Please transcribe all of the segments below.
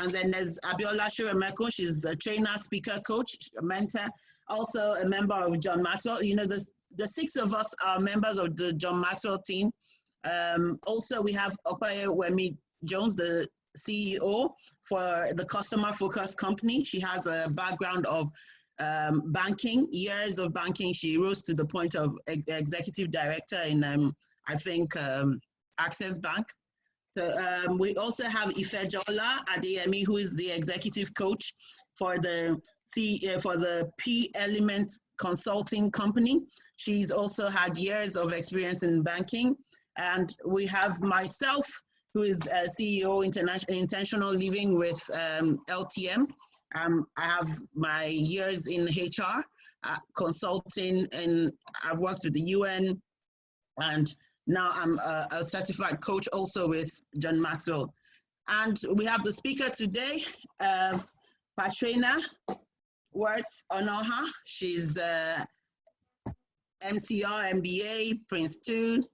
And then there's Abiola Shuremeko. She's a trainer, speaker, coach, a mentor, also a member of John Maxwell. You know, the six of us are members of the John Maxwell team. Also, we have Opaye Wemi Jones, the CEO for the Customer Focused Company. She has a background of banking, years of banking. She rose to the point of executive director in, I think, Access Bank. So we also have Ifejola Adeyemi, who is the executive coach for the P Element Consulting Company. She's also had years of experience in banking. And we have myself, who is CEO Intentional Living with LTM. I have my years in HR, consulting, and I've worked with the UN, and now I'm a certified coach also with John Maxwell. And we have the speaker today, Patrina Wertz Onoha. She's MCR, MBA, Prince 2,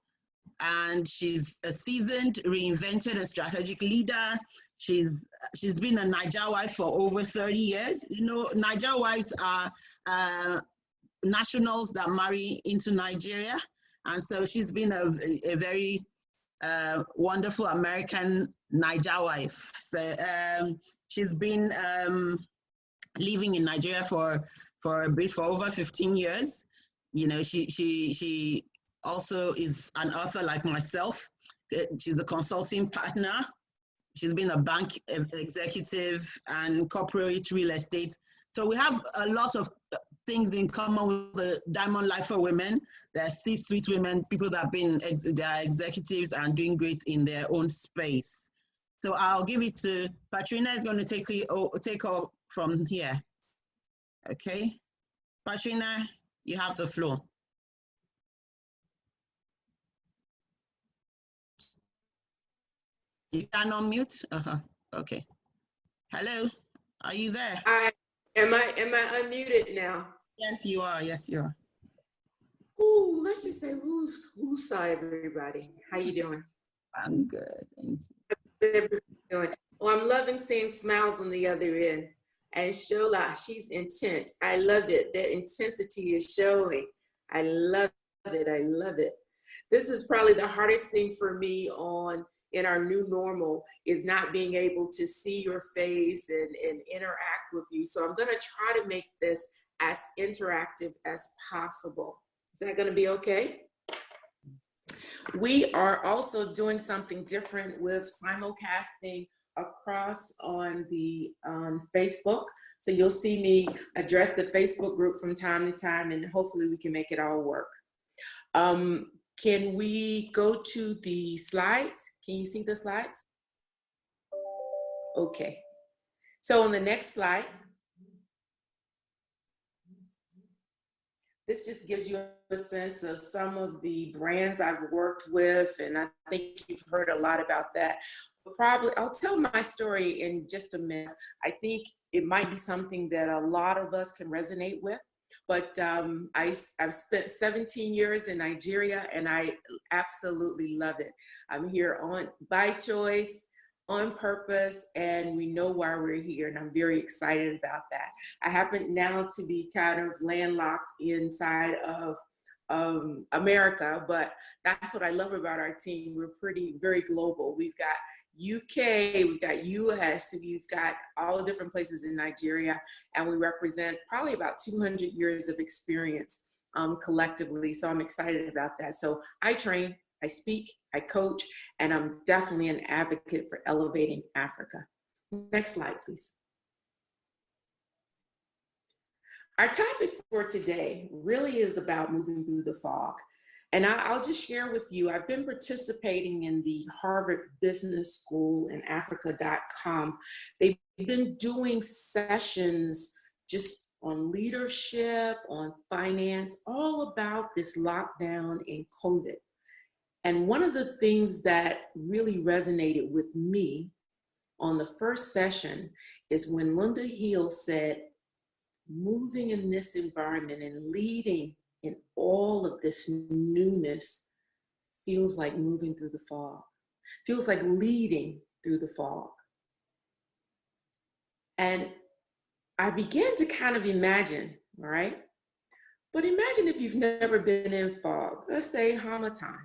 and she's a seasoned, reinvented, and strategic leader. She's been a Niger wife for over 30 years. You know, Niger wives are nationals that marry into Nigeria. And so she's been a very wonderful American Niger wife. So she's been living in Nigeria for over 15 years. You know, she also is an author like myself. She's a consulting partner. She's been a bank executive and corporate real estate. So we have a lot of things in common with the Diamond Life for Women. They're C-suite women, people that have been they're executives and doing great in their own space. So I'll give it to Patrina. Is going to take off from here. Okay, Patrina, you have the floor. You can unmute. Okay. Hello, are you there? Am I unmuted now? Yes, you are. Yes, you are. Ooh, let's just say who's everybody. How you doing? I'm good. Thank you. Doing? Well, I'm loving seeing smiles on the other end. And Shola, she's intense. I love it. That intensity is showing. I love it. I love it. This is probably the hardest thing for me in our new normal, is not being able to see your face and interact with you. So I'm going to try to make this as interactive as possible. Is that going to be okay? We are also doing something different with simulcasting across on the Facebook. So you'll see me address the Facebook group from time to time, and hopefully we can make it all work. Can we go to the slides? Can you see the slides? Okay. So on the next slide, this just gives you a sense of some of the brands I've worked with, and I think you've heard a lot about that. Probably, I'll tell my story in just a minute. I think it might be something that a lot of us can resonate with. But I've spent 17 years in Nigeria, and I absolutely love it. I'm here by choice, on purpose, and we know why we're here, and I'm very excited about that. I happen now to be kind of landlocked inside of America, but that's what I love about our team. We're very global. We've got UK, we've got US, we've got all different places in Nigeria, and we represent probably about 200 years of experience collectively. So I'm excited about that. So I train, I speak, I coach, and I'm definitely an advocate for elevating Africa. Next slide, please. Our topic for today really is about moving through the fog. And I'll just share with you, I've been participating in the Harvard Business School and Africa.com. They've been doing sessions just on leadership, on finance, all about this lockdown and COVID. And one of the things that really resonated with me on the first session is when Linda Hill said, moving in this environment and leading in all of this newness feels like moving through the fog, feels like leading through the fog. And I began to kind of imagine, all right? But imagine if you've never been in fog. Let's say Hamatan.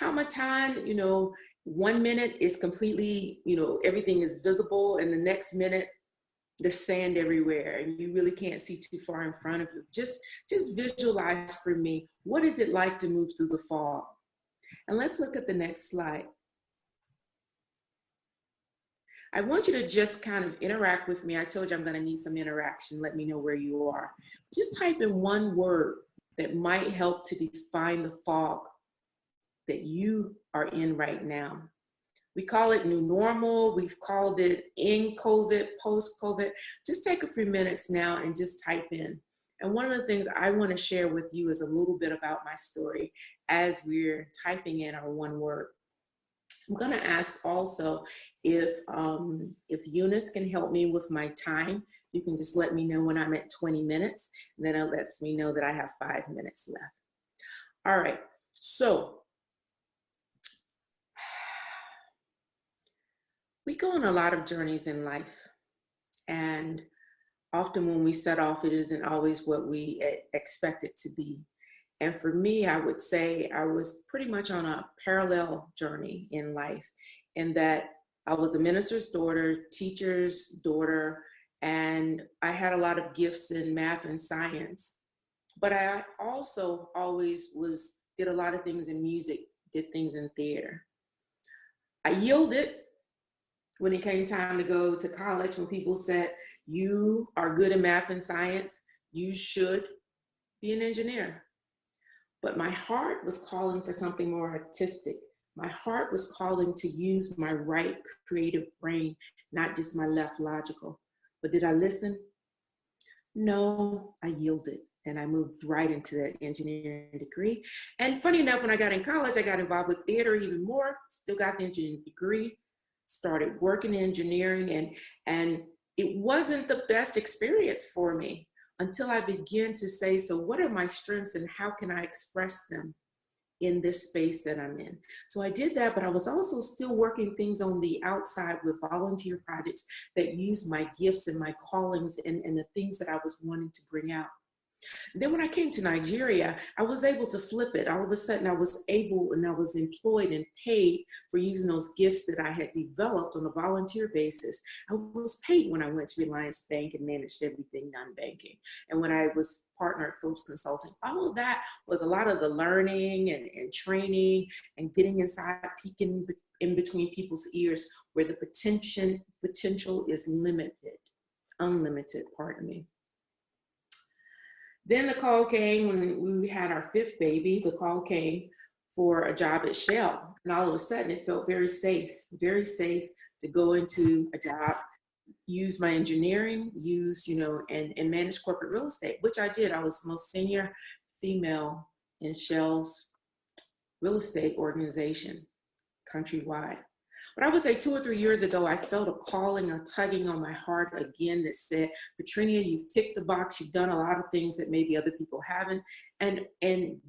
Hamatan, 1 minute is completely, everything is visible, and the next minute there's sand everywhere and you really can't see too far in front of you. Just visualize for me, what is it like to move through the fog? And let's look at the next slide. I want you to just kind of interact with me. I told you I'm going to need some interaction. Let me know where you are. Just type in one word that might help to define the fog that you are in right now. We call it new normal. We've called it in COVID, post-COVID. Just take a few minutes now and just type in. And one of the things I want to share with you is a little bit about my story as we're typing in our one word. I'm going to ask also if Eunice can help me with my time. You can just let me know when I'm at 20 minutes, and then it lets me know that I have 5 minutes left. All right, so we go on a lot of journeys in life, and often when we set off, it isn't always what we expect it to be. And for me, I would say I was pretty much on a parallel journey in life, in that I was a minister's daughter, teacher's daughter, and I had a lot of gifts in math and science. But I also always did a lot of things in music, did things in theater. I yielded when it came time to go to college, when people said, you are good in math and science, you should be an engineer. But my heart was calling for something more artistic. My heart was calling to use my right creative brain, not just my left logical. But did I listen? No, I yielded. And I moved right into that engineering degree. And funny enough, when I got in college, I got involved with theater even more, still got the engineering degree, started working in engineering, and it wasn't the best experience for me until I began to say, so what are my strengths and how can I express them in this space that I'm in? So I did that, but I was also still working things on the outside with volunteer projects that used my gifts and my callings and the things that I was wanting to bring out. Then when I came to Nigeria, I was able to flip it. All of a sudden I was able and I was employed and paid for using those gifts that I had developed on a volunteer basis. I was paid when I went to Reliance Bank and managed everything non-banking. And when I was partner at Phillips Consulting, all of that was a lot of the learning and training and getting inside, peeking in between people's ears where the potential is unlimited, pardon me. Then the call came when we had our 5th baby. The call came for a job at Shell. And all of a sudden it felt very safe to go into a job, use my engineering, and manage corporate real estate, which I did. I was the most senior female in Shell's real estate organization countrywide. But I would say 2 or 3 years ago, I felt a calling, a tugging on my heart again that said, Petrinia, you've ticked the box, you've done a lot of things that maybe other people haven't. And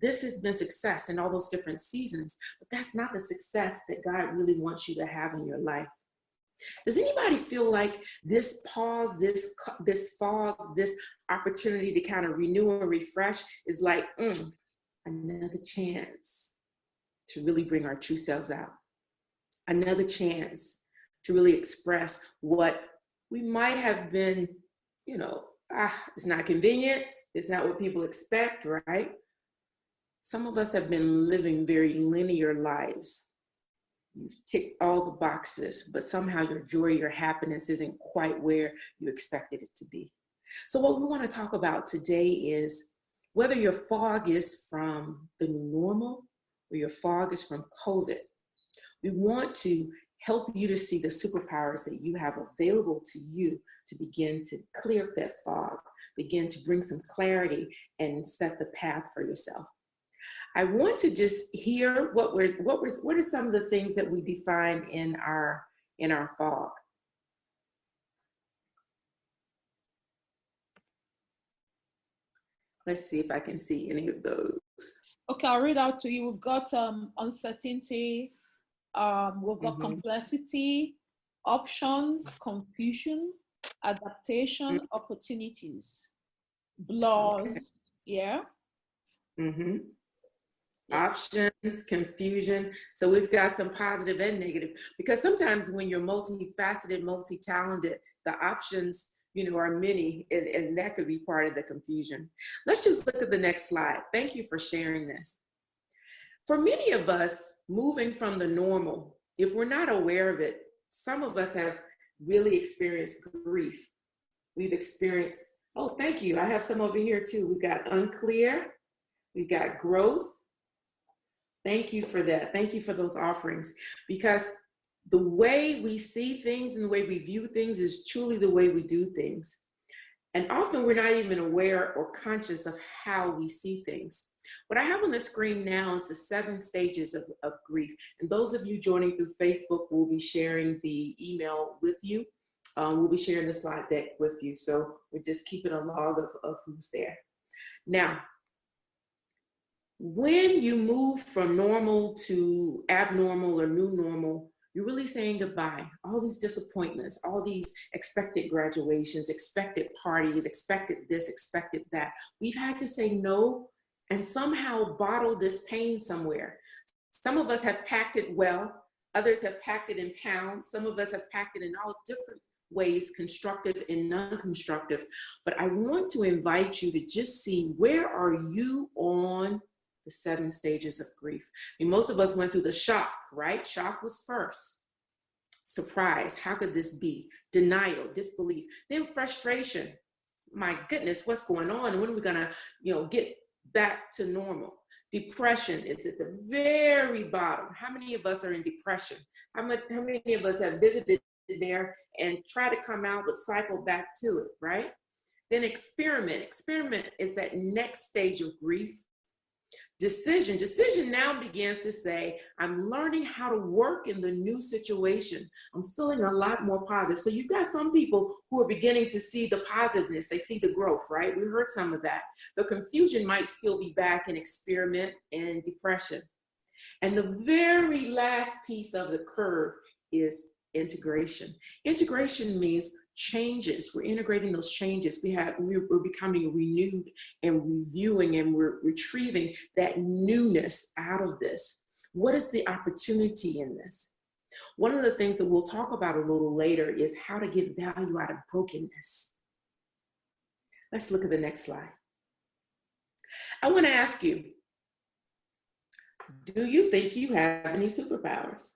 this has been success in all those different seasons, but that's not the success that God really wants you to have in your life. Does anybody feel like this pause, this fog, this opportunity to kind of renew and refresh is like another chance to really bring our true selves out? Another chance to really express what we might have been, it's not convenient, it's not what people expect, right? Some of us have been living very linear lives. You've ticked all the boxes, but somehow your joy, your happiness isn't quite where you expected it to be. So what we want to talk about today is whether your fog is from the new normal or your fog is from COVID. We want to help you to see the superpowers that you have available to you to begin to clear up that fog, begin to bring some clarity and set the path for yourself. I want to just hear what are some of the things that we define in our fog. Let's see if I can see any of those. Okay, I'll read out to you. We've got uncertainty, we've got complexity, options, confusion, adaptation opportunities, blurs, yeah. Mm-hmm. Yeah. Options, confusion. So we've got some positive and negative, because sometimes when you're multifaceted, multi-talented, the options, are many, and that could be part of the confusion. Let's just look at the next slide. Thank you for sharing this. For many of us, moving from the normal, if we're not aware of it, some of us have really experienced grief. We've experienced, oh, thank you. I have some over here too. We've got unclear, we've got growth. Thank you for that. Thank you for those offerings, because the way we see things and the way we view things is truly the way we do things. And often we're not even aware or conscious of how we see things. What I have on the screen now is the 7 stages of grief. And those of you joining through Facebook will be sharing the email with you. We'll be sharing the slide deck with you. So we're just keeping a log of who's there. Now, when you move from normal to abnormal or new normal, you're really saying goodbye. All these disappointments, all these expected graduations, expected parties, expected this, expected that. We've had to say no and somehow bottle this pain somewhere. Some of us have packed it well. Others have packed it in pounds. Some of us have packed it in all different ways, constructive and non-constructive. But I want to invite you to just see, where are you on the 7 stages of grief? I mean, most of us went through the shock, right? Shock was first. Surprise, how could this be? Denial, disbelief, then frustration. My goodness, what's going on? When are we gonna, get back to normal? Depression is at the very bottom. How many of us are in depression? How many of us have visited there and try to come out but cycle back to it, right? Then experiment. Experiment is that next stage of grief. Decision now begins to say, I'm learning how to work in the new situation. I'm feeling a lot more positive. So you've got some people who are beginning to see the positiveness. They see the growth, right? We heard some of that. The confusion might still be back in experiment and depression. And the very last piece of the curve is integration. Integration means changes. We're integrating those changes. We're becoming renewed and reviewing, and we're retrieving that newness out of this. What is the opportunity in this? One of the things that we'll talk about a little later is how to get value out of brokenness. Let's look at the next slide. I want to ask you, do you think you have any superpowers?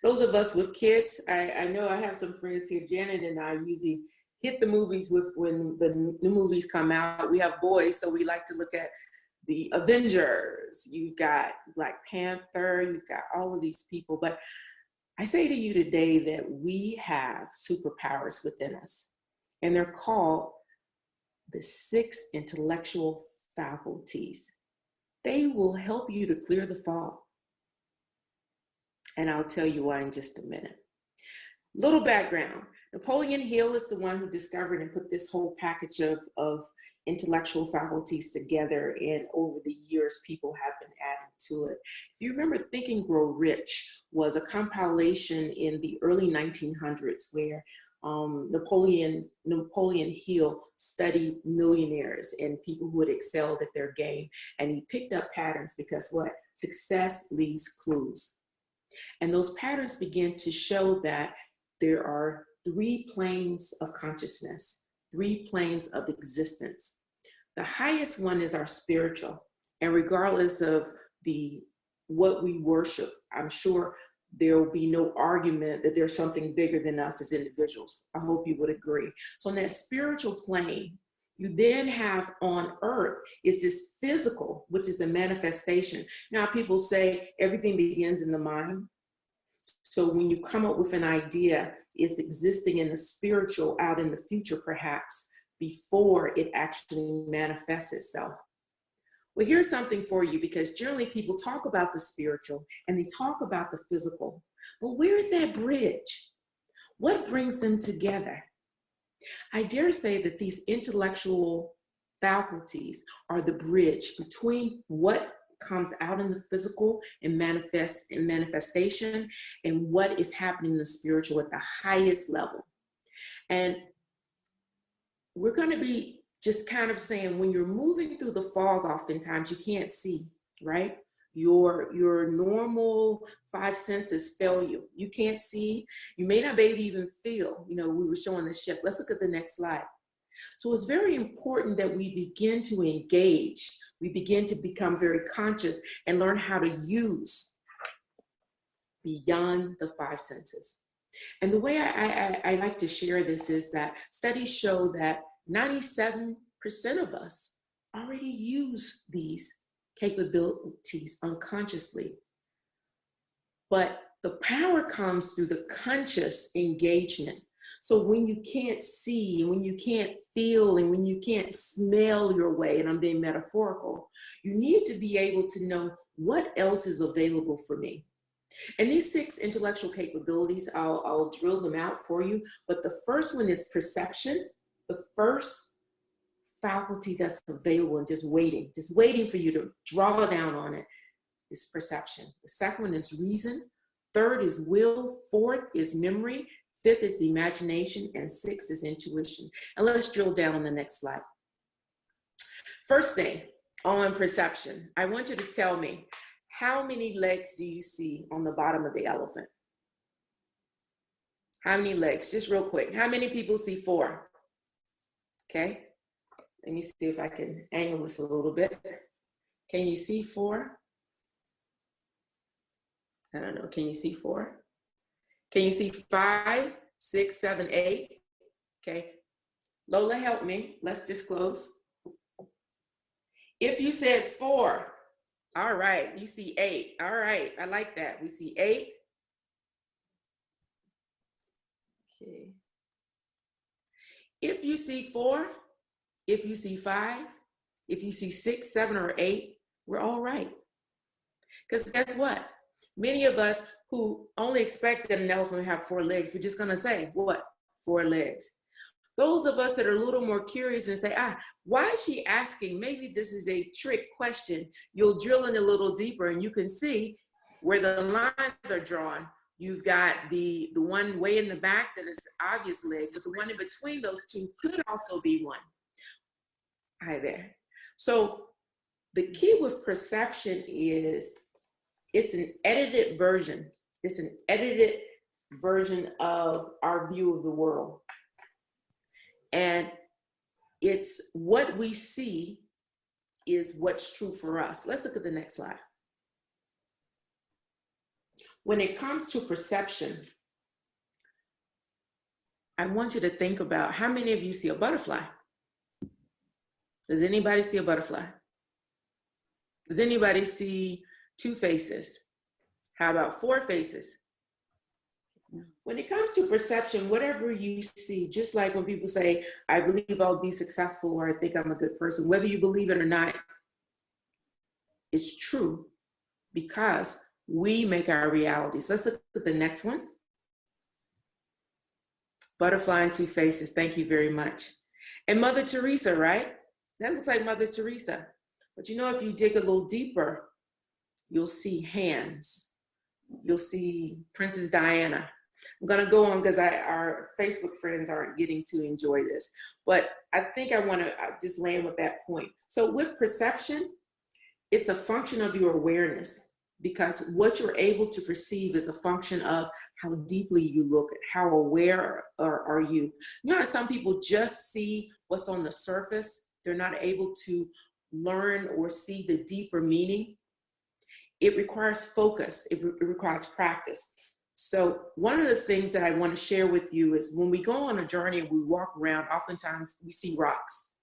Those of us with kids, I know I have some friends here. Janet and I usually hit the movies when the new movies come out. We have boys, so we like to look at the Avengers. You've got Black Panther, you've got all of these people. But I say to you today that we have superpowers within us, and they're called the 6 intellectual faculties. They will help you to clear the fog. And I'll tell you why in just a minute. Little background. Napoleon Hill is the one who discovered and put this whole package of intellectual faculties together. And over the years, people have been adding to it. If you remember, Think and Grow Rich was a compilation in the early 1900s where Napoleon Hill studied millionaires and people who had excelled at their game. And he picked up patterns because what? Success leaves clues. And those patterns begin to show that there are 3 planes of consciousness, 3 planes of existence. The highest one is our spiritual. And regardless of what we worship, I'm sure there will be no argument that there's something bigger than us as individuals. I hope you would agree. So in that spiritual plane, you then have on earth is this physical, which is a manifestation. Now people say everything begins in the mind. So when you come up with an idea, it's existing in the spiritual out in the future, perhaps, before it actually manifests itself. Well, here's something for you, because generally people talk about the spiritual and they talk about the physical, but where's that bridge? What brings them together? I dare say that these intellectual faculties are the bridge between what comes out in the physical and manifests in manifestation and what is happening in the spiritual at the highest level. And we're going to be just kind of saying, when you're moving through the fog, oftentimes you can't see, right? Your normal five senses fail you. You can't see. You may not be able to even feel. You know, we were showing the ship. Let's look at the next slide. So it's very important that we begin to engage. We begin to become very conscious and learn how to use beyond the five senses. And the way I like to share this is that studies show that 97% of us already use these capabilities unconsciously. But the power comes through the conscious engagement. So when you can't see, and when you can't feel, and when you can't smell your way, and I'm being metaphorical, you need to be able to know what else is available for me. And these 6 intellectual capabilities, I'll drill them out for you. But the first one is perception. The first faculty that's available and just waiting for you to draw down on it is perception. The second one is reason. Third is will. Fourth is memory. Fifth is imagination. And sixth is intuition. And let's drill down on the next slide. First thing on perception, I want you to tell me, how many legs do you see on the bottom of the elephant? How many legs? Just real quick. How many people see 4? Okay. Let me see if I can angle this a little bit. Can you see 4? I don't know. Can you see 4? Can you see 5, 6, 7, 8? Okay. Lola, help me. Let's disclose. If you said 4, all right, you see 8. All right, I like that. We see 8. Okay. If you see 4, if you see 5, if you see 6, 7, or 8, we're all right. Because guess what? Many of us who only expect that an elephant would have 4 legs, we're just gonna say, what? 4 legs. Those of us that are a little more curious and say, why is she asking? Maybe this is a trick question. You'll drill in a little deeper and you can see where the lines are drawn. You've got the one way in the back that is obvious leg, but the one in between those two could also be one. Hi there. So the key with perception is it's an edited version. It's an edited version of our view of the world. And it's what we see is what's true for us. Let's look at the next slide. When it comes to perception, I want you to think about how many of you see a butterfly? Does anybody see a butterfly? Does anybody see 2 faces? How about 4 faces? When it comes to perception, whatever you see, just like when people say, I believe I'll be successful, or I think I'm a good person, whether you believe it or not, it's true because we make our realities. Let's look at the next one. Butterfly and 2 faces. Thank you very much. And Mother Teresa, right? That looks like Mother Teresa. But you know, if you dig a little deeper, you'll see hands. You'll see Princess Diana. I'm gonna go on because our Facebook friends aren't getting to enjoy this, but I think I wanna just land with that point. So with perception, it's a function of your awareness, because what you're able to perceive is a function of how deeply you look at, how aware are you. You know how some people just see what's on the surface? They're not able to learn or see the deeper meaning. It requires focus, it requires practice. So one of the things that I want to share with you is when we go on a journey and we walk around, oftentimes we see rocks.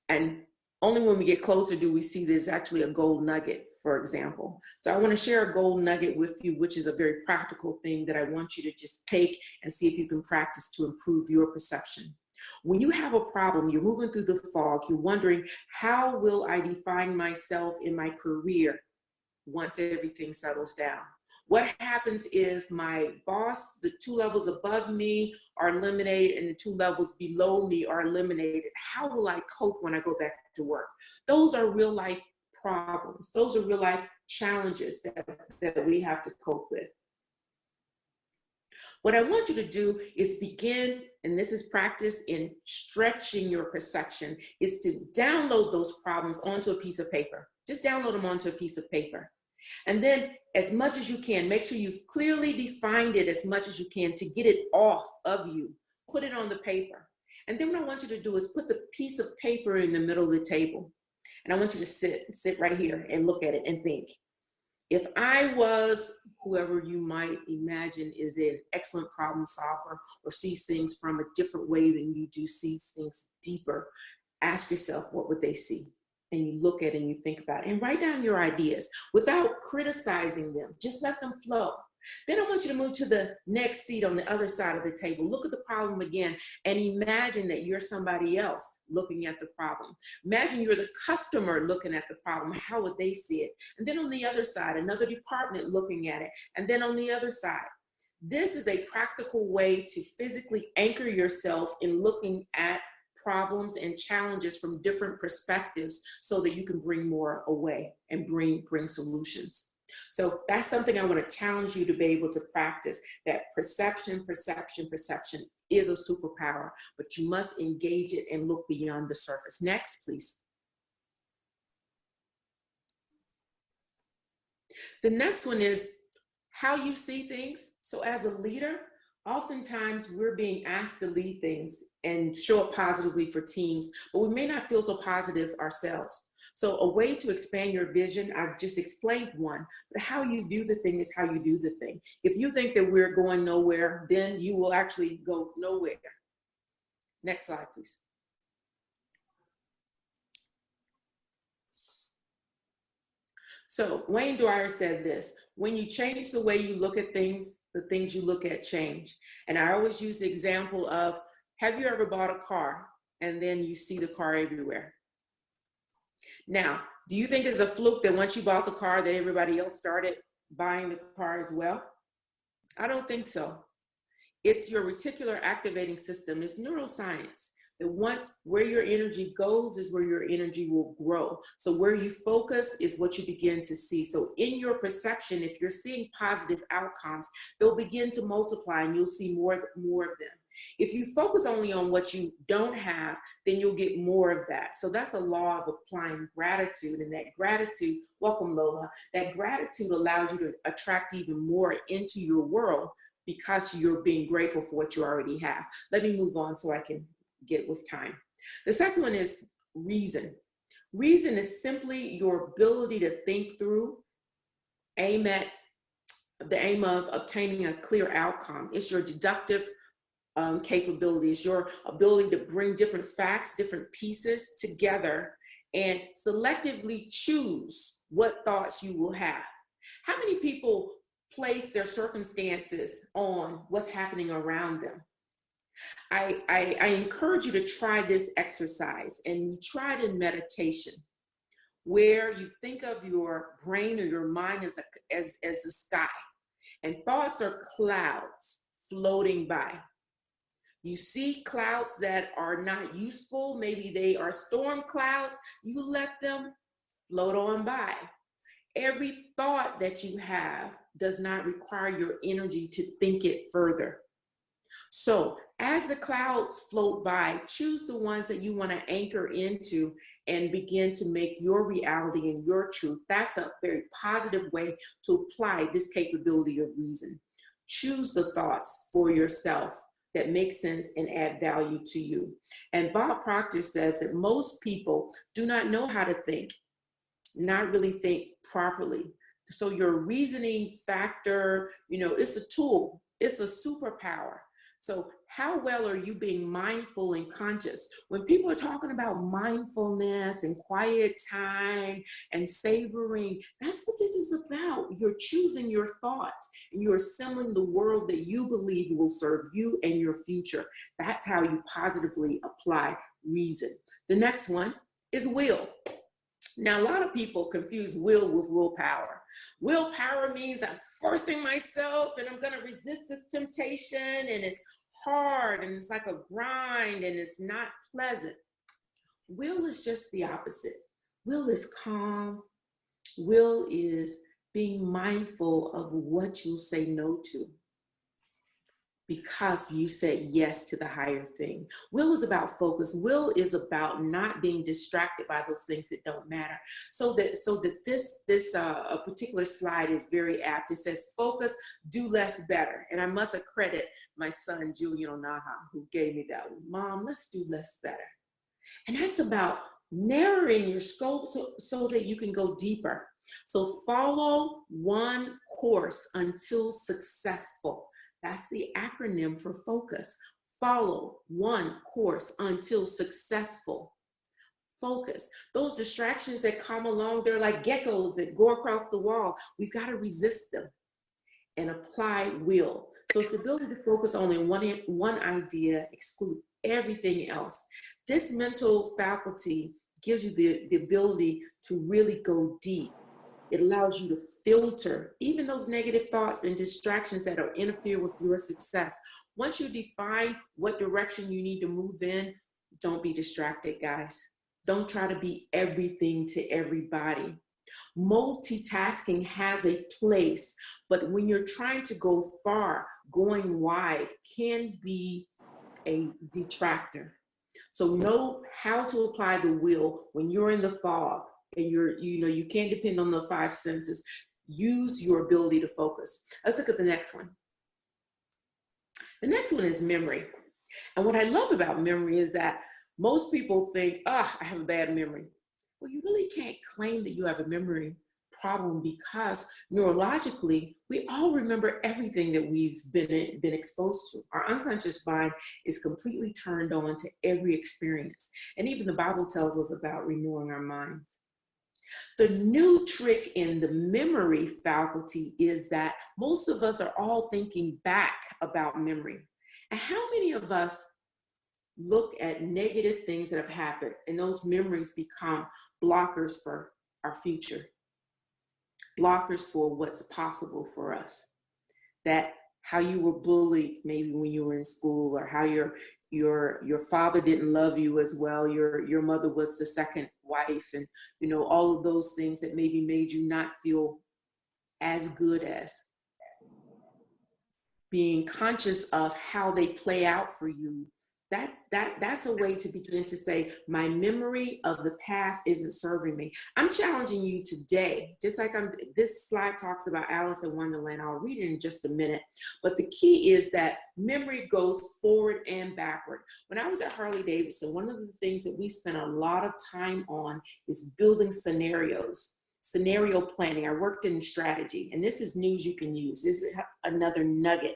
And only when we get closer do we see there's actually a gold nugget, for example. So I want to share a gold nugget with you, which is a very practical thing that I want you to just take and see if you can practice to improve your perception. When you have a problem, you're moving through the fog, you're wondering, how will I define myself in my career once everything settles down? What happens if my boss, the 2 levels above me are eliminated and the 2 levels below me are eliminated? How will I cope when I go back to work? Those are real life problems. Those are real life challenges that we have to cope with. What I want you to do is begin, and this is practice in stretching your perception, is to download those problems onto a piece of paper. Just download them onto a piece of paper. And then as much as you can, make sure you've clearly defined it as much as you can to get it off of you. Put it on the paper. And then what I want you to do is put the piece of paper in the middle of the table. And I want you to sit right here and look at it and think. If I was whoever you might imagine is an excellent problem solver or sees things from a different way than you do, sees things deeper, ask yourself, what would they see? And you look at it and you think about it and write down your ideas without criticizing them. Just let them flow. Then I want you to move to the next seat on the other side of the table. Look at the problem again and imagine that you're somebody else looking at the problem. Imagine you're the customer looking at the problem. How would they see it? And then on the other side, another department looking at it. And then on the other side. This is a practical way to physically anchor yourself in looking at problems and challenges from different perspectives so that you can bring more away and bring solutions. So that's something I want to challenge you to be able to practice, that perception is a superpower, but you must engage it and look beyond the surface. Next, please. The next one is how you see things. So as a leader, oftentimes we're being asked to lead things and show up positively for teams, but we may not feel so positive ourselves. So a way to expand your vision, I've just explained one, but how you do the thing is how you do the thing. If you think that we're going nowhere, then you will actually go nowhere. Next slide, please. So Wayne Dwyer said this, when you change the way you look at things, the things you look at change. And I always use the example of, have you ever bought a car and then you see the car everywhere? Now, do you think it's a fluke that once you bought the car that everybody else started buying the car as well? I don't think so. It's your reticular activating system. It's neuroscience. That once where your energy goes is where your energy will grow. So where you focus is what you begin to see. So in your perception, if you're seeing positive outcomes, they'll begin to multiply and you'll see more of them. If you focus only on what you don't have, then you'll get more of that. So that's a law of applying gratitude, and that gratitude, welcome Lola, that gratitude allows you to attract even more into your world because you're being grateful for what you already have. Let me move on so I can get with time. The second one is reason. Reason is simply your ability to think through, aim of obtaining a clear outcome. It's your deductive capabilities, your ability to bring different facts, different pieces together and selectively choose what thoughts you will have. How many people place their circumstances on what's happening around them? I encourage you to try this exercise, and you try it in meditation, where you think of your brain or your mind as a sky, and thoughts are clouds floating by. You see clouds that are not useful, maybe they are storm clouds, you let them float on by. Every thought that you have does not require your energy to think it further. So as the clouds float by, choose the ones that you want to anchor into and begin to make your reality and your truth. That's a very positive way to apply this capability of reason. Choose the thoughts for yourself that make sense and add value to you. And Bob Proctor says that most people do not know how to think, not really think properly. So your reasoning factor, it's a tool, it's a superpower. So how well are you being mindful and conscious? When people are talking about mindfulness and quiet time and savoring, that's what this is about. You're choosing your thoughts and you're assembling the world that you believe will serve you and your future. That's how you positively apply reason. The next one is will. Now, a lot of people confuse will with willpower. Willpower means I'm forcing myself and I'm going to resist this temptation, and it's hard and it's like a grind and it's not pleasant. Will is just the opposite. Will is calm. Will is being mindful of what you'll say no to. because you said yes to the higher thing. Will is about focus. Will is about not being distracted by those things that don't matter. So that this a particular slide is very apt. It says focus, do less, better. And I must accredit my son Julian Onaha, who gave me that one. Mom, let's do less, better. And that's about narrowing your scope so that you can go deeper. So follow one course until successful. That's the acronym for focus. Follow one course until successful. Focus. Those distractions that come along, they're like geckos that go across the wall. We've got to resist them and apply will. So it's the ability to focus only one idea, exclude everything else. This mental faculty gives you the ability to really go deep. It allows you to filter even those negative thoughts and distractions that are interfere with your success. Once you define what direction you need to move in, don't be distracted, guys. Don't try to be everything to everybody. Multitasking has a place, but when you're trying to go far, going wide can be a detractor. So know how to apply the will when you're in the fog and you can't depend on the five senses. Use your ability to focus. Let's look at the next one. The next one is memory. And what I love about memory is that most people think, I have a bad memory. Well, you really can't claim that you have a memory problem because neurologically, we all remember everything that we've been exposed to. Our unconscious mind is completely turned on to every experience. And even the Bible tells us about renewing our minds. The new trick in the memory faculty is that most of us are all thinking back about memory. And how many of us look at negative things that have happened and those memories become blockers for our future, blockers for what's possible for us? That how you were bullied maybe when you were in school, or how your father didn't love you as well, your mother was the second wife, and all of those things that maybe made you not feel as good. As being conscious of how they play out for you, that's a way to begin to say, my memory of the past isn't serving me. I'm challenging you today, just like this slide talks about Alice in Wonderland. I'll read it in just a minute. But the key is that memory goes forward and backward. When I was at Harley Davidson, one of the things that we spent a lot of time on is building scenarios, scenario planning. I worked in strategy, and this is news you can use. This is another nugget.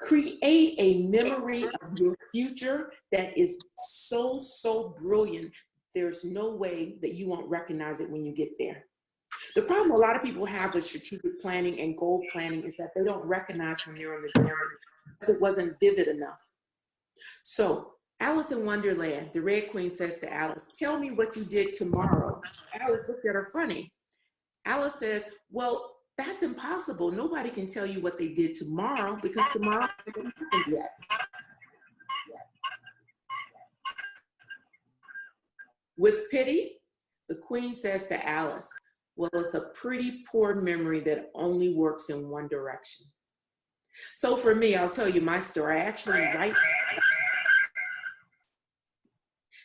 Create a memory of your future that is so brilliant, there's no way that you won't recognize it when you get there. The problem a lot of people have with strategic planning and goal planning is that they don't recognize when they're on the journey because it wasn't vivid enough. So Alice in Wonderland, the Red Queen says to Alice, tell me what you did tomorrow. Alice looked at her funny. Alice says, well, that's impossible. Nobody can tell you what they did tomorrow because tomorrow hasn't happened yet. With pity, the Queen says to Alice, well, it's a pretty poor memory that only works in one direction. So for me, I'll tell you my story. I actually write.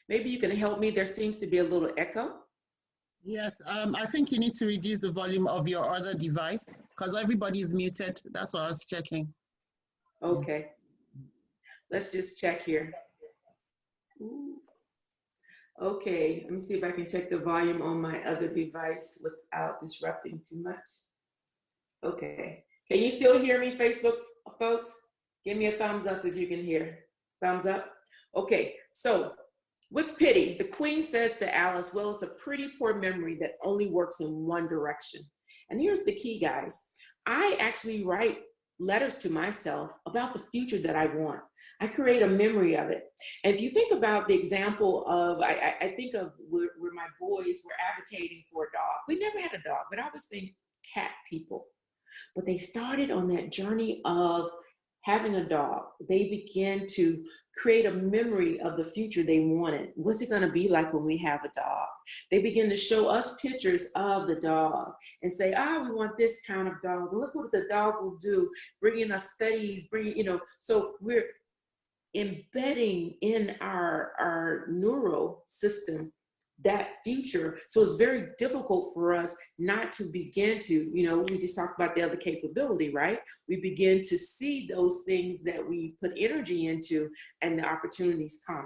Maybe you can help me. There seems to be a little echo. Yes, I think you need to reduce the volume of your other device because everybody is muted. That's what I was checking. Okay. Let's just check here. Ooh. Okay, let me see if I can check the volume on my other device without disrupting too much. Okay. Can you still hear me, Facebook folks? Give me a thumbs up if you can hear. Thumbs up? Okay, so with pity, the Queen says to Alice, well, it's a pretty poor memory that only works in one direction. And here's the key, guys. I actually write letters to myself about the future that I want. I create a memory of it. And if you think about the example of, I think of where my boys were advocating for a dog. We never had a dog, but I was being cat people. But they started on that journey of having a dog. They began to create a memory of the future they wanted. What's it going to be like when we have a dog? They begin to show us pictures of the dog and say, we want this kind of dog. Look what the dog will do, bringing us studies, so we're embedding in our neural system that future. So it's very difficult for us not to begin to, we just talked about the other capability, right? We begin to see those things that we put energy into and the opportunities come.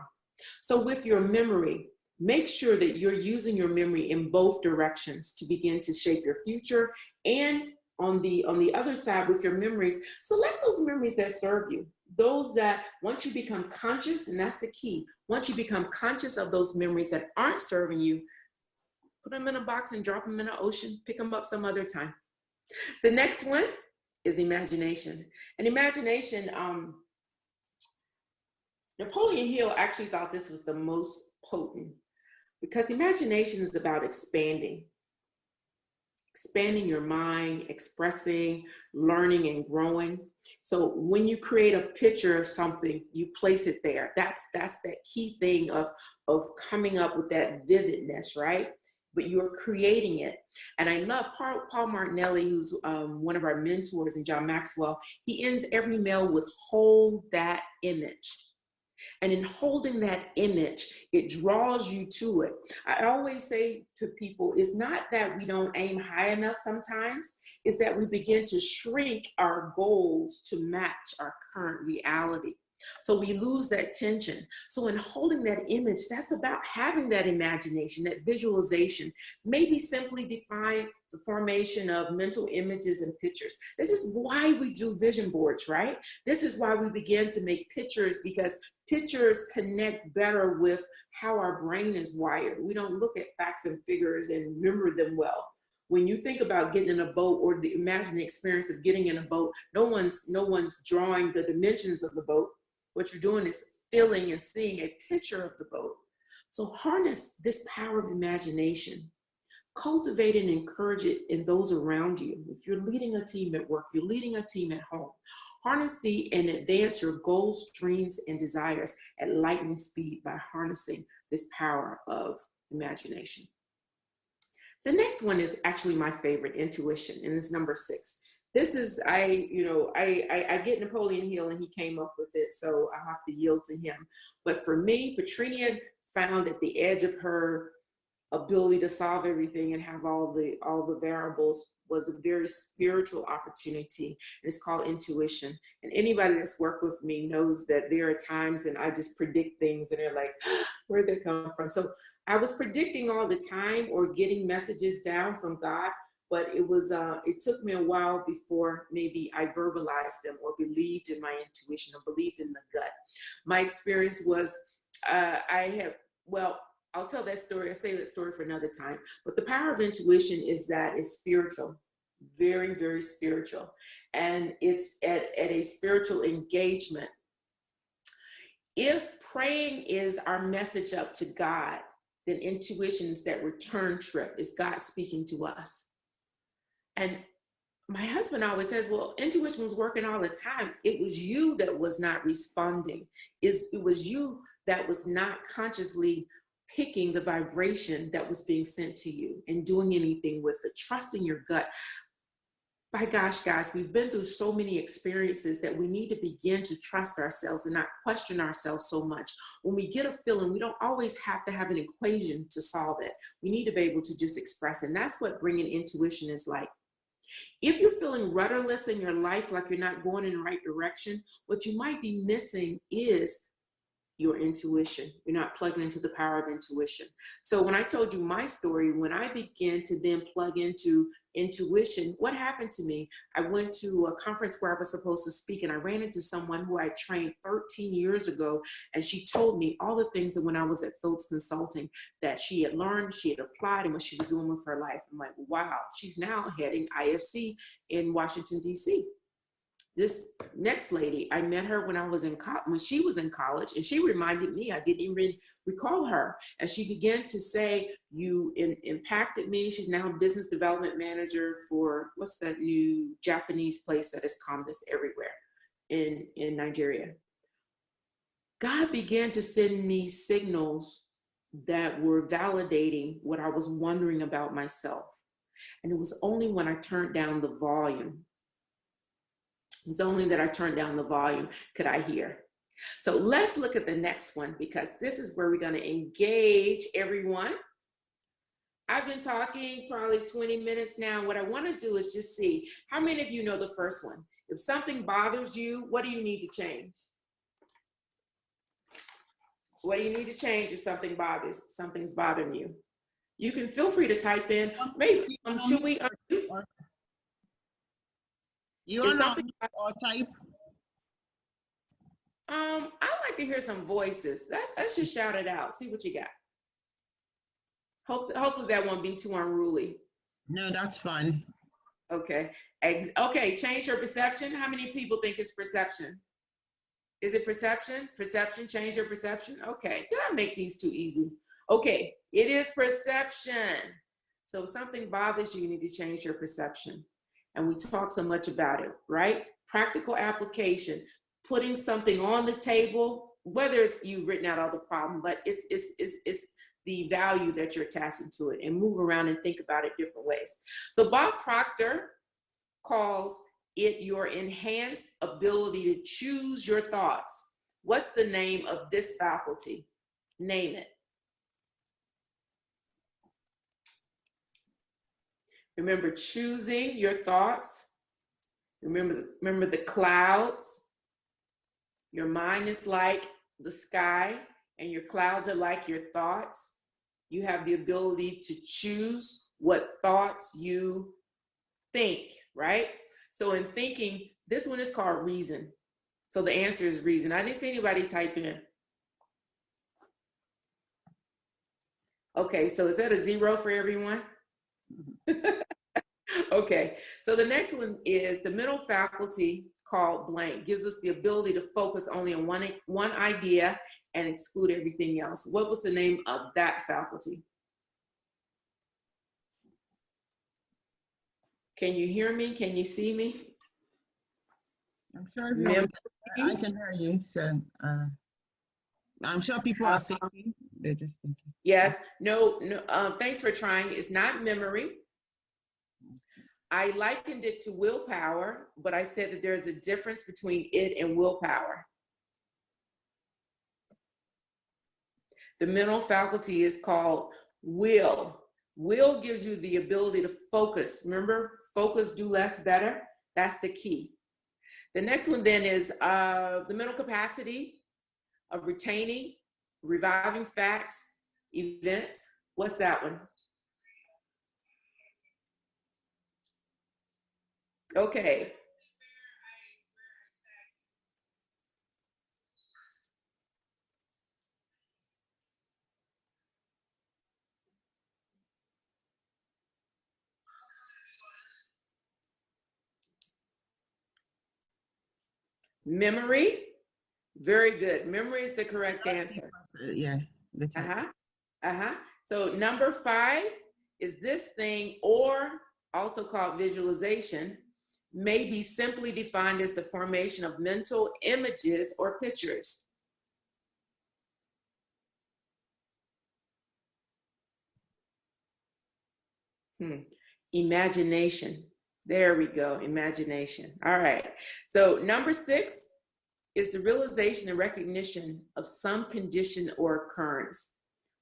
So with your memory, make sure that you're using your memory in both directions to begin to shape your future. And on the other side, with your memories, select those memories that serve you. Those that once you become conscious, and that's the key, once you become conscious of those memories that aren't serving you, put them in a box and drop them in the ocean, pick them up some other time. The next one is imagination. And imagination, Napoleon Hill actually thought this was the most potent, because imagination is about expanding your mind, expressing, learning, and growing. So when you create a picture of something, you place it there. That's that key thing of coming up with that vividness, right? But you're creating it. And I love Paul Martinelli, who's one of our mentors, and John Maxwell. He ends every mail with "hold that image." And in holding that image, it draws you to it. I always say to people, it's not that we don't aim high enough sometimes, it's that we begin to shrink our goals to match our current reality. So we lose that tension. So in holding that image, that's about having that imagination, that visualization, maybe simply define the formation of mental images and pictures. This is why we do vision boards, right? This is why we begin to make pictures, because pictures connect better with how our brain is wired. We don't look at facts and figures and remember them well. When you think about getting in a boat, or imagine the experience of getting in a boat, no one's drawing the dimensions of the boat. What you're doing is feeling and seeing a picture of the boat. So harness this power of imagination. Cultivate and encourage it in those around you. If you're leading a team at work, you're leading a team at home, harness and advance your goals, dreams, and desires at lightning speed by harnessing this power of imagination. The next one is actually my favorite, intuition, and it's number 6. This is, I get Napoleon Hill, and he came up with it, so I have to yield to him. But for me, Petrina found at the edge of her ability to solve everything and have all the variables was a very spiritual opportunity. It's called intuition. And anybody that's worked with me knows that there are times and I just predict things and they're like, where'd they come from? So I was predicting all the time or getting messages down from God, but it took me a while before maybe I verbalized them or believed in my intuition or believed in the gut. My experience was I'll tell that story. I'll save that story for another time. But the power of intuition is that it's spiritual, very, very spiritual. And it's at a spiritual engagement. If praying is our message up to God, then intuition is that return trip. Is God speaking to us? And my husband always says, well, intuition was working all the time. It was you that was not responding. It was you that was not consciously picking the vibration that was being sent to you and doing anything with it, trusting your gut. By gosh, guys, we've been through so many experiences that we need to begin to trust ourselves and not question ourselves so much. When we get a feeling, we don't always have to have an equation to solve it. We need to be able to just express it. And that's what bringing intuition is like. If you're feeling rudderless in your life, like you're not going in the right direction, what you might be missing is your intuition. You're not plugging into the power of intuition. So when I told you my story, when I began to then plug into intuition, what happened to me? I went to a conference where I was supposed to speak, and I ran into someone who I trained 13 years ago, and she told me all the things that when I was at Phillips Consulting that she had learned, she had applied, and what she was doing with her life. I'm like, wow, she's now heading IFC in Washington, D.C. This next lady, I met her when she was in college, and she reminded me, I didn't even recall her. And she began to say, you impacted me. She's now a business development manager for, what's that new Japanese place that has come this everywhere in Nigeria? God began to send me signals that were validating what I was wondering about myself. And it was only when I turned down the volume, it was only that I turned down the volume could I hear. So let's look at the next one, because this is where we're going to engage everyone. I've been talking probably 20 minutes now. What I want to do is just see how many of you know the first one. If something bothers you, what do you need to change? What do you need to change if something's bothering you? You can feel free to type in. Maybe should we? You want to or type? I like to hear some voices. Let's just shout it out. See what you got. Hopefully that won't be too unruly. No, that's fine. Okay. Okay. Change your perception. How many people think it's perception? Is it perception? Perception. Change your perception. Okay. Did I make these too easy? Okay. It is perception. So if something bothers you, you need to change your perception. And we talk so much about it, right? Practical application. Putting something on the table, whether it's you've written out all the problem, but it's the value that you're attaching to it, and move around and think about it different ways. So Bob Proctor calls it your enhanced ability to choose your thoughts. What's the name of this faculty? Name it. Remember choosing your thoughts. Remember the clouds. Your mind is like the sky, and your clouds are like your thoughts. You have the ability to choose what thoughts you think, right? So in thinking, this one is called reason. So the answer is reason. I didn't see anybody type in. Okay, so is that a 0 for everyone? Okay, so the next one is the mental faculty called blank. Gives us the ability to focus only on one idea and exclude everything else. What was the name of that faculty? Can you hear me? Can you see me? I'm sure I can hear you. So I'm sure people are thinking. They're just thinking. Yes. No. Thanks for trying. It's not memory. I likened it to willpower, but I said that there's a difference between it and willpower. The mental faculty is called will. Will gives you the ability to focus. Remember, focus, do less, better. That's the key. The next one then is the mental capacity of retaining, reviving facts, events. What's that one? Okay. Memory. Very good. Memory is the correct answer. Yeah. So number 5 is this thing, or also called visualization, may be simply defined as the formation of mental images or pictures. Imagination. There we go. Imagination. All right. So number 6 is the realization and recognition of some condition or occurrence,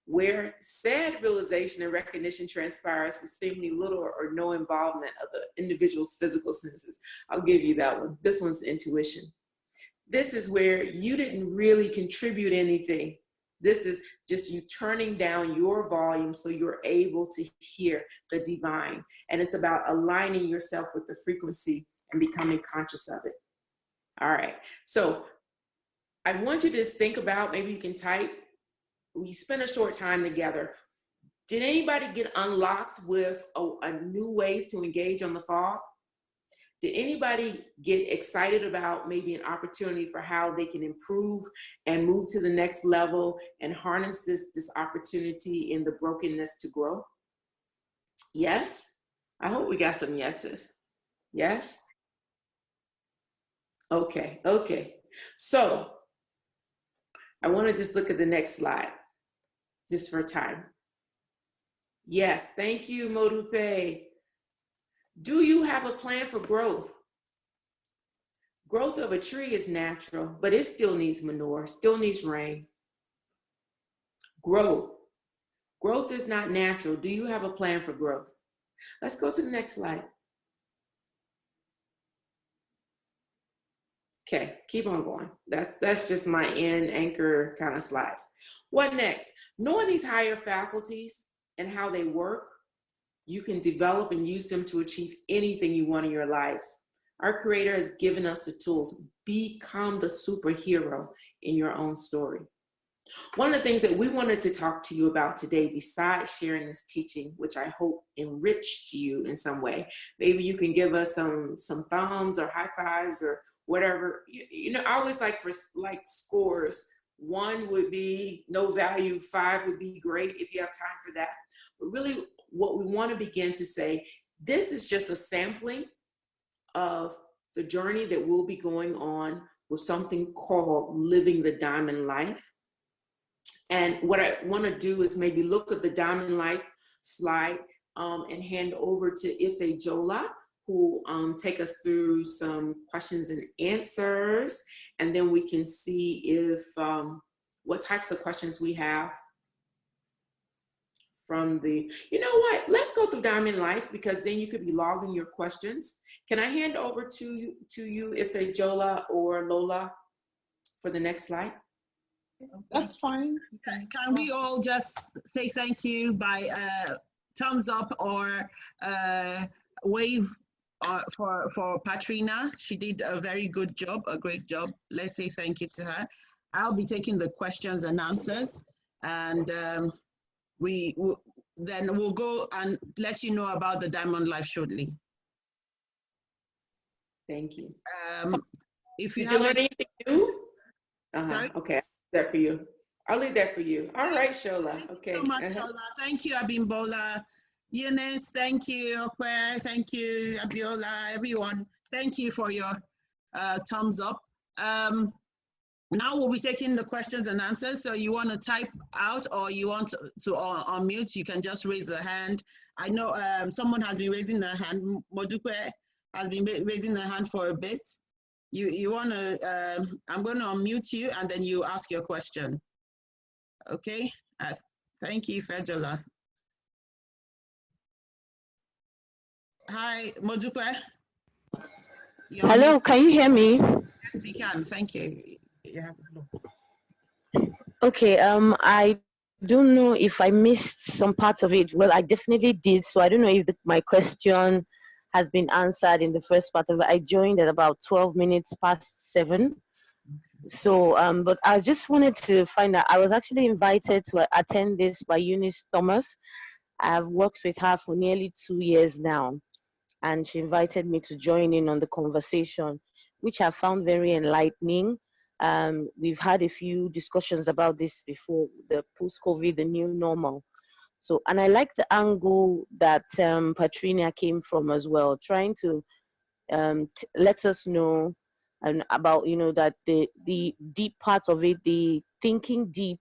where said realization and recognition transpires with seemingly little or no involvement of the individual's physical senses. I'll give you that one. This one's intuition. This is where you didn't really contribute anything. This is just you turning down your volume so you're able to hear the divine. And it's about aligning yourself with the frequency and becoming conscious of it. All right. So I want you to just think about, maybe you can type, we spent a short time together. Did anybody get unlocked with a new ways to engage on the fog? Did anybody get excited about maybe an opportunity for how they can improve and move to the next level and harness this opportunity in the brokenness to grow? Yes? I hope we got some yeses. Yes? Okay. So I want to just look at the next slide, just for time. Yes, thank you, Modupe. Do you have a plan for growth? Growth of a tree is natural, but it still needs manure, still needs rain. Growth. Growth is not natural. Do you have a plan for growth? Let's go to the next slide. Okay, keep on going. That's just my end anchor kind of slides. What next? Knowing these higher faculties and how they work, you can develop and use them to achieve anything you want in your lives. Our Creator has given us the tools. Become the superhero in your own story. One of the things that we wanted to talk to you about today, besides sharing this teaching, which I hope enriched you in some way, maybe you can give us some thumbs or high fives or whatever. You know, I always like for like scores. 1 would be no value, 5 would be great if you have time for that. But really what we want to begin to say, this is just a sampling of the journey that we'll be going on with something called Living the Diamond Life. And what I want to do is maybe look at the Diamond Life slide and hand over to Ife Jola, who take us through some questions and answers. And then we can see if what types of questions we have from the, you know what, let's go through Diamond Life, because then you could be logging your questions. Can I hand over to you, Ife Jola or Lola, for the next slide? That's fine. Can we all just say thank you by thumbs up or wave for Patrina? She did a very good job, a great job. Let's say thank you to her. I'll be taking the questions and answers, and then we'll go and let you know about the Diamond Life shortly. Thank you. If you Did you have learn anything new? Sorry? Okay, that for you. I'll leave that for you. All right, Shola. Okay. Thank you so much, Shola. Thank you, Abimbola. Eunice, thank you. Okwe, thank you. Abiola, everyone. Thank you for your thumbs up. Now we'll be taking the questions and answers. So you want to type out or you want to unmute, you can just raise a hand. I know someone has been raising their hand. Modupe has been raising their hand for a bit. You want to, I'm going to unmute you and then you ask your question. Okay, thank you, Fejola. Hi, Modupe. Hello, can you hear me? Yes, we can. Thank you. Okay, I don't know if I missed some part of it. Well, I definitely did. So I don't know if my question has been answered in the first part of it. I joined at about 12 minutes past 7. So, but I just wanted to find out, I was actually invited to attend this by Eunice Thomas. I've worked with her for nearly 2 years now, and she invited me to join in on the conversation, which I found very enlightening. We've had a few discussions about this before, the post-COVID, the new normal. So, and I like the angle that Patrina came from as well, trying to let us know about, you know, that the deep parts of it, the thinking deep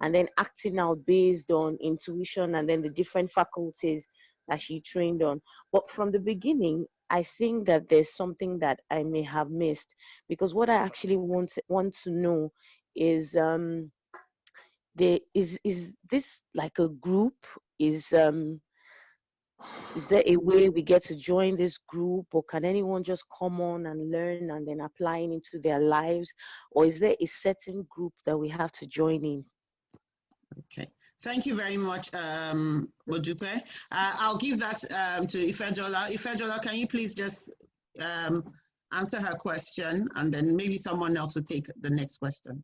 and then acting out based on intuition and then the different faculties that she trained on. But from the beginning, I think that there's something that I may have missed, because what I actually want to know is is this like a group? Is there a way we get to join this group, or can anyone just come on and learn and then apply it into their lives, or is there a certain group that we have to join in? Okay, thank you very much, Modupe. I'll give that to Ifejola. Ifejola, can you please just answer her question, and then maybe someone else will take the next question.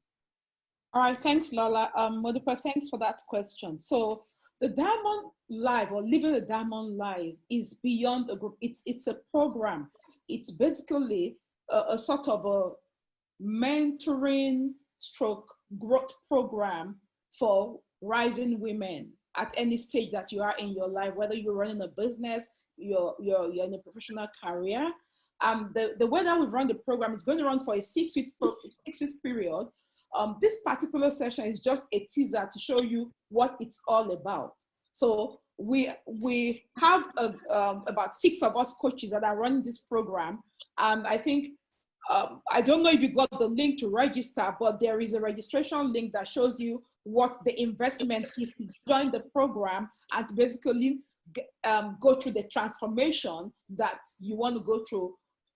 All right, thanks, Lola. Modupe, thanks for that question. So the Diamond Life, or Living the Diamond Life, is beyond a group. It's a program. It's basically a sort of a mentoring stroke growth program for rising women at any stage that you are in your life, whether you're running a business, you're in a professional career. The way that we run the program is going to run for a 6-week period, This particular session is just a teaser to show you what it's all about. So we have about 6 of us coaches that are running this program, and I think I don't know if you got the link to register, but there is a registration link that shows you what the investment is to join the program and to basically go through the transformation that you want to go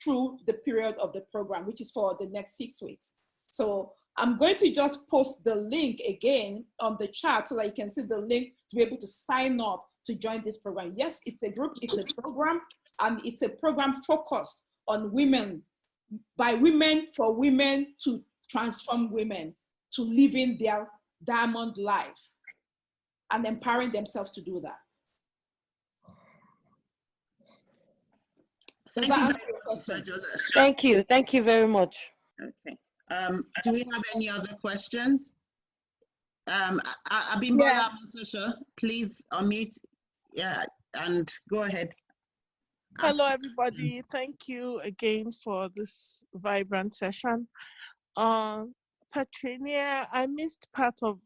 through the period of the program, which is for the next 6 weeks. So I'm going to just post the link again on the chat so that you can see the link to be able to sign up to join this program. Yes, it's a group, it's a program, and it's a program focused on women, by women, for women, to transform women to living their diamond life and empowering themselves to do that. Does that answer your question? Thank you. Thank you very much. Okay. Do we have any other questions? Abimbola Motosho, please unmute, and go ahead. Hello, everybody. Thank you again for this vibrant session. Petrina, I missed part of